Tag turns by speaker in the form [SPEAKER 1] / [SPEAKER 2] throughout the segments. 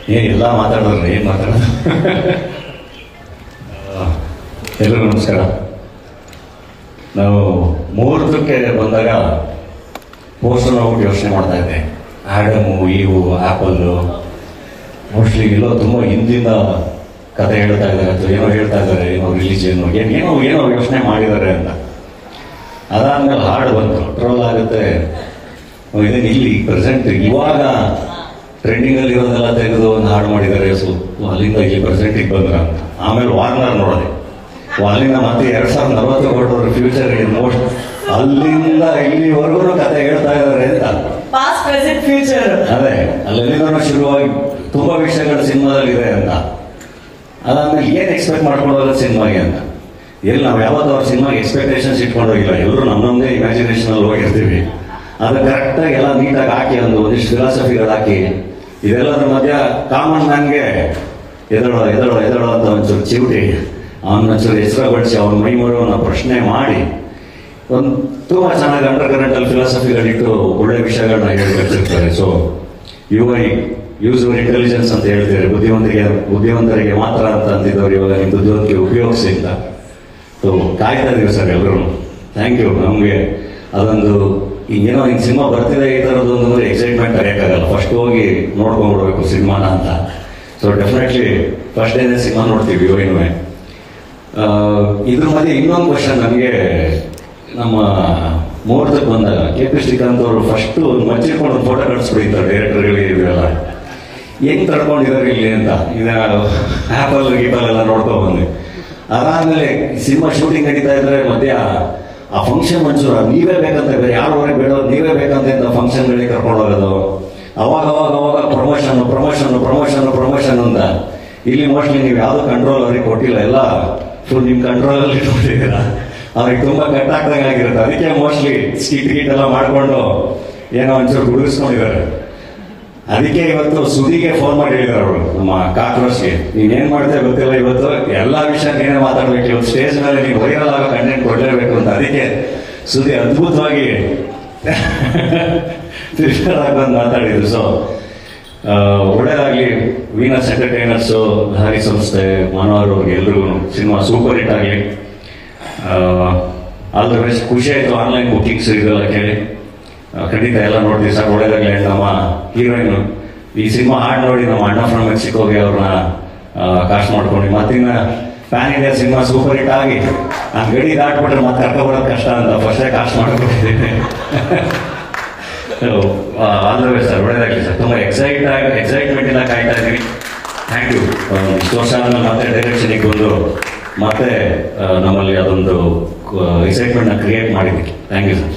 [SPEAKER 1] ಏನೆಲ್ಲ ಮಾತಾಡೋರು, ಏನು ಮಾತಾಡೋದು. ಎಲ್ಲರಿಗೂ ನಮಸ್ಕಾರ. ನಾವು ಮುಹೂರ್ತಕ್ಕೆ ಬಂದಾಗ ಪೋಸ್ಟರ್ ಹೋಗ್ಬಿಟ್ಟು ಯೋಚನೆ ಮಾಡ್ತಾ ಇದ್ದೆ. ಆಡಮು, ಇವು, ಆ್ಯಪಲ್ಲು ಮೋಸ್ಟ್ಲಿ ಎಲ್ಲೋ ತುಂಬ ಹಿಂದಿಂದ ಕತೆ ಹೇಳ್ತಾ ಇದ್ದಾರೆ, ಅಥವಾ ಏನೋ ಹೇಳ್ತಾ ಇದ್ದಾರೆ, ಏನೋ ರಿಲಿಜಿಯನ್ನು ಏನೋ ಯೋಚನೆ ಮಾಡಿದ್ದಾರೆ ಅಂತ. ಅದಾದ್ಮೇಲೆ ಹಾಡು ಬಂತು, ಟ್ರೋಲ್ ಆಗುತ್ತೆ, ಇದನ್ನು ಇಲ್ಲಿ ಪ್ರೆಸೆಂಟ್ ಇವಾಗ ಟ್ರೆಂಡಿಂಗಲ್ಲಿ ಇರೋದೆಲ್ಲ ತೆಗೆದು ಒಂದು ಹಾಡು ಮಾಡಿದ್ದಾರೆ, ಸ್ವಲ್ಪ ಅಲ್ಲಿಂದ ಇಲ್ಲಿ ಪ್ರೆಸೆಂಟಿಗೆ ಬಂದ್ರ ಅಂತ. ಆಮೇಲೆ ವಾರ್ನರ್ ನೋಡಿದೆ, ಅಲ್ಲಿಂದ ಮತ್ತೆ 2040 ಕೊಟ್ಟವ್ರ ಫ್ಯೂಚರ್ ಮೋಸ್ಟ್ ಅಲ್ಲಿಂದ ಇಲ್ಲಿವರೆಗೂ ಕತೆ ಹೇಳ್ತಾ ಇದ್ದಾರೆ ಅಂತ.
[SPEAKER 2] ಪಾಸ್ಟ್ ಪ್ರೆಸೆಂಟ್ ಫ್ಯೂಚರ್
[SPEAKER 1] ಅದೇ ಅಲ್ಲೆಲ್ಲಿಂದ ಶುರುವಾಗಿ ತುಂಬಾ ವಿಷಯಗಳು ಸಿನಿಮಾದಲ್ಲಿ ಇದೆ ಅಂತ. ಅದಾದ್ಮೇಲೆ ಏನ್ ಎಕ್ಸ್ಪೆಕ್ಟ್ ಮಾಡ್ಕೊಳ್ಳೋದು ಸಿನಿಮಾಗೆ ಅಂತ. ಎಲ್ಲಿ ನಾವು ಯಾವತ್ತೂ ಅವ್ರ ಸಿನಿಮಾಗೆ ಎಕ್ಸ್ಪೆಕ್ಟೇಷನ್ಸ್ ಇಟ್ಕೊಂಡೋಗಿಲ್ಲ, ಎಲ್ಲರೂ ನಮ್ಮದೇ ಇಮ್ಯಾಜಿನೇಷನ್ ಅಲ್ಲಿ ಹೋಗಿರ್ತೀವಿ. ಅದು ಕರೆಕ್ಟಾಗಿ ಎಲ್ಲ ನೀಟಾಗಿ ಹಾಕಿ ಒಂದಿಷ್ಟು ಫಿಲಾಸಫಿಗಳು ಹಾಕಿ, ಇದೆಲ್ಲದ್ರ ಮಧ್ಯ ಕಾಮನ್ ಮ್ಯಾನ್ಗೆ ಎದಳೋ ಅಂತ ಒಂಚೂರು ಚಿವುಟಿ, ಅವನೊಂಚೂರು ಹೆಸರುಗೊಳಿಸಿ ಅವನ ಮೈ ಮುರುವನ್ನ ಪ್ರಶ್ನೆ ಮಾಡಿ ಒಂದು ತುಂಬ ಚೆನ್ನಾಗಿ ಅಂಡರ್ ಕರೆಂಟಲ್ಲಿ ಫಿಲಾಸಫಿಗಳಿಟ್ಟು ಒಳ್ಳೆ ವಿಷಯಗಳನ್ನ ಹೇಳ್ತಿರ್ತಾರೆ. ಸೊ ಯೂಸ್ ಯುವರ್ ಇಂಟೆಲಿಜೆನ್ಸ್ ಅಂತ ಹೇಳ್ತಾರೆ, ಬುದ್ಧಿವಂತರಿಗೆ ಮಾತ್ರ ಅಂತ ಅಂತಿದ್ದವ್ರು ಇವಾಗ ನಿಮ್ಮ ಬುದ್ಧಿವಂತಿಗೆ ಉಪಯೋಗಿಸಿ ಅಂತ. ಸೊ ಕಾಯ್ತಾ ಇದೀವಿ ಸರ್ ಎಲ್ಲರೂ. Thank you. ನಮಗೆ ಅದೊಂದು ಏನೋ ಹಿಂಗೆ ಸಿನಿಮಾ ಬರ್ತಿದೆ ಈ ಥರದ್ದೊಂದು ಎಕ್ಸೈಟ್ಮೆಂಟ್ ಕರೆಯೋಕ್ಕಾಗಲ್ಲ, ಫಸ್ಟ್ ಹೋಗಿ ನೋಡ್ಕೊಂಡ್ಬಿಡ್ಬೇಕು ಸಿನಿಮಾನ ಅಂತ. ಸೊ ಡೆಫಿನೆಟ್ಲಿ ಫಸ್ಟ್ ಡೇನೇ ಸಿನಿಮಾ ನೋಡ್ತೀವಿ ಇವಾಗಿನೂ. ಇದ್ರ ಮಧ್ಯೆ ಇನ್ನೊಂದು ಕ್ವಶನ್ ನನಗೆ, ನಮ್ಮ ಮುಹೂರ್ತಕ್ಕೆ ಬಂದಾಗ KP ಶ್ರೀಕಾಂತ್ ಅವರು ಫಸ್ಟು ಮಚ್ಚಿಟ್ಕೊಂಡು ಒಂದು ಫೋಟೋ ಕಳಿಸ್ಬಿಡ್ತಾರೆ ಡೈರೆಕ್ಟರ್ಗಳಿಗೆ, ಇವೆಲ್ಲ ಹೆಂಗೆ ತಡ್ಕೊಂಡಿದ್ದಾರೆ ಇಲ್ಲಿ ಅಂತ. ಇದು ಆ್ಯಪಲ್ ಗೀಪಲ್ಲೆಲ್ಲ ನೋಡ್ಕೊಂಡ್ಬಂದೆ. ಅದಾದಮೇಲೆ ಸಿನಿಮಾ ಶೂಟಿಂಗ್ ನಡೀತಾ ಇದ್ರೆ ಮಧ್ಯ ಆ ಫಂಕ್ಷನ್ ಒಂಚೂರು ನೀವೇ ಬೇಕಂತ, ಬೇರೆ ಯಾರು ಹೊರಗೆ ಬೇಡೋದು ನೀವೇ ಬೇಕಂತ ಫಂಕ್ಷನ್ಗಳಿಗೆ ಕರ್ಕೊಂಡು ಹೋಗೋದು. ಅವಾಗ ಪ್ರಮೋಷನ್ ಅಂತ. ಇಲ್ಲಿ ಮೋಸ್ಟ್ಲಿ ನೀವು ಯಾವುದು ಕಂಟ್ರೋಲ್ ಅವ್ರಿಗೆ ಕೊಟ್ಟಿಲ್ಲ, ಎಲ್ಲ ಫುಲ್ ನಿಮ್ಮ ಕಂಟ್ರೋಲಲ್ಲಿ ಇಟ್ಕೊಂಡಿದ್ದೀರ. ಅವ್ರಿಗೆ ತುಂಬ ಕಟ್ಟಾಕ್ದಂಗೆ ಆಗಿರುತ್ತೆ. ಅದಕ್ಕೆ ಮೋಸ್ಟ್ಲಿ ಗೀಟ್ ಎಲ್ಲ ಮಾಡಿಕೊಂಡು ಏನೋ ಒಂಚೂರು ಗುಡಿಸ್ಕೊಂಡಿದ್ದಾರೆ. ಅದಕ್ಕೆ ಇವತ್ತು ಸುದಿಗೆ ಫೋನ್ ಮಾಡಿ ಹೇಳಿದ್ದಾರೆ ಅವರು, ನಮ್ಮ ಕಾಕ್ರೋಚ್ಗೆ, ನೀನೇನು ಮಾಡ್ತೇವೆ ಗೊತ್ತಿಲ್ಲ, ಇವತ್ತು ಎಲ್ಲ ವಿಷಯ ನೀನೇ ಮಾತಾಡ್ಬೇಕು, ಇವತ್ತು ಸ್ಟೇಜ್ ಮೇಲೆ ನೀವು ವೈರಲ್ ಆಗೋ ಕಂಟೆಂಟ್ ಕೊಡಲೇಬೇಕು ಅಂತ. ಅದಕ್ಕೆ ಸುದಿ ಅದ್ಭುತವಾಗಿ ಬಂದು ಮಾತಾಡಿದ್ರು. ಸೊ ಒಳ್ಳೆಯದಾಗಲಿ. ವೀನಸ್ ಎಂಟರ್ಟೈನರ್ಸು, ಲಹರಿ ಸಂಸ್ಥೆ, ಮನೋಹರ್ ಅವ್ರಿಗೆ ಎಲ್ರಿಗೂ ಸಿನಿಮಾ ಸೂಪರ್ ಹಿಟ್ ಆಗಲಿ. All the best. ಖುಷಿ ಆಯಿತು ಆನ್ಲೈನ್ ಬುಕ್ಕಿಂಗ್ಸ್ ಇದೆಲ್ಲ ಕೇಳಿ. ಖಂಡಿತ ಎಲ್ಲ ನೋಡ್ತೀವಿ ಸರ್, ಒಳ್ಳೆಯದಾಗಲಿ. ನಮ್ಮ ಹೀರೋಯಿನ್ ಈ ಸಿನಿಮಾ ಹಾಡು ನೋಡಿ ನಮ್ಮ ಅಣ್ಣ ಫ್ರಮ್ ಮೆಕ್ಸಿಕೋಗೆ ಅವ್ರನ್ನ ಕಾಸ್ಟ್ ಮಾಡ್ಕೊಂಡು ಮತ್ತಿನ್ನ pan India cinema super hit ಆಗಿ ನಾನು ಗಡಿ ದಾಟ್ಬಿಟ್ರೆ ಮತ್ತೆ ಕರ್ಕೊಬರೋದು ಕಷ್ಟ ಅಂತ ಫಸ್ಟೇ ಕಾಸ್ಟ್ ಮಾಡ್ಕೊಂಡಿದ್ದೀನಿ. ಆಲ್ ದ ಬೆಸ್ಟ್ ಸರ್, ಒಳ್ಳೆಯದಾಗಲಿ ಸರ್. ತುಂಬ ಎಕ್ಸೈಟ್ಮೆಂಟ್ ಇಂದ ಕಾಯ್ತಾ ಇದ್ದೀವಿ. Thank you. ಇಷ್ಟು ವರ್ಷ ಆದ್ಮೇಲೆ ಮತ್ತೆ ಡೈರೆಕ್ಷನಿಗೆ ಬಂದು ಮತ್ತೆ ನಮ್ಮಲ್ಲಿ ಅದೊಂದು ಎಕ್ಸೈಟ್ಮೆಂಟ್ನ ಕ್ರಿಯೇಟ್ ಮಾಡಿದ್ದೀವಿ. Thank you sir.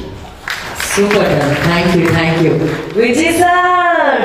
[SPEAKER 2] Super. Thank you. Vijay sir.